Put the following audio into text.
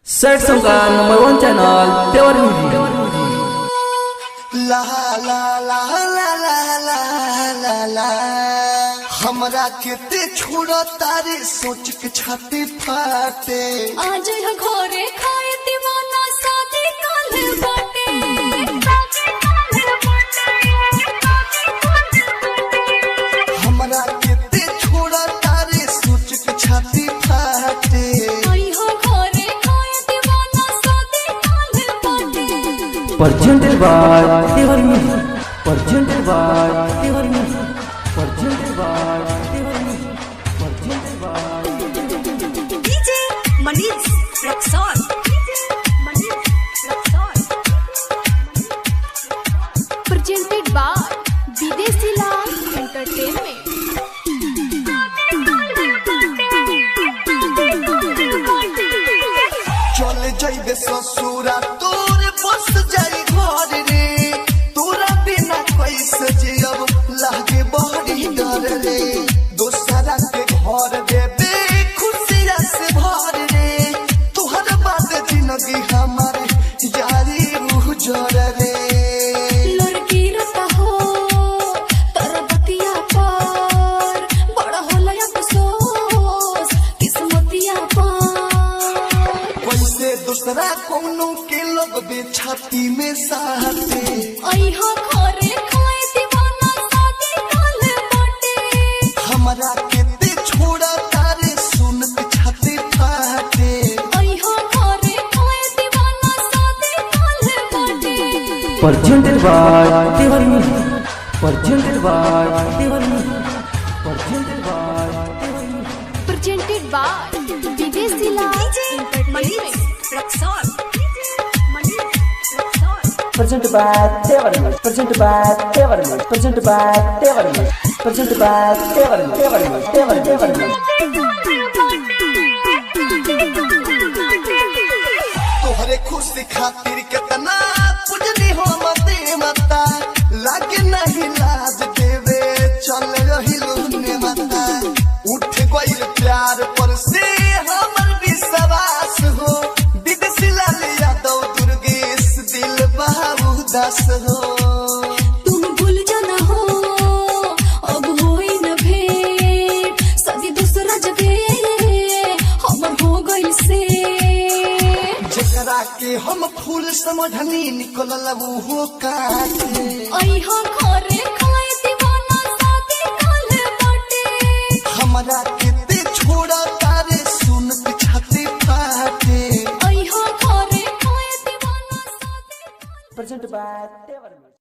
Set song का number 1 channel तेवर music. ला ला ला ला ला ला ला ला हमरा केते छोड़ा तारे सोच के छाती फाटे। आज घरे खाए दीवाना शादी काल बाटे। हमरा केते छोड़ा तारे सोच के छाती फाटे। Presented by Tevar Music. Presented by Tevar Music. Presented by Tevar Music. Presented by DJ Manish Rexall. Presented by Videsi Lal Entertainment. चल जाइबे ससुरा तोर बस जाई घर रे। तोरा बिना कैसे जियब लागे बड़ी डर रे। दोसरा के घर देबे खुशिया से भर रे। तोहर बाद जिंदगी हमारे यारी रूह जर रे। लड़की रता हो तोरा बतिया पर बड़ा होला अफसोस किस्मतिया पर। कैसे दूसरा कोनो के लोग बेछाती में साथे। अइहा घरे खाए दीवाना शादी काल बाटे। हमरा केते छोड़ा तारे सुन के छाती फाटे। अइहा घरे खाए दीवाना शादी काल बाटे। Presented by Tevar Music. Presented by Tevar Music. Presented by Tevar Music. Presented by Videsi Lal Entertainment. Rexall. Presented by Tevar Music. Presented by Tevar Music. Presented by Tevar Music. Presented by Tevar Music. Tevar Music. तोहरे खुशी खातिर कितना पुजनी हो मते मता। लागे नहीं लाज देवे चल रही लुने मता। उठ गइल प्यार पर से हमर विश्वास हो। विदेशी लाल यादव दुर्गेश दिल बाबू दास हो। तुम भूल जाना हो अब होई न भेंट। शादी दूसरा जगह हमर हो गइल से। जेकरा के हम फूल समझनी निकलल वो काटे। अइहा घरे खाए दीवाना शादी काल बाटे। हमरा केते छोड़ा तारे सुन के छाती फाटे। अइहा घरे खाए दीवाना शादी। Presented by Tevar Music.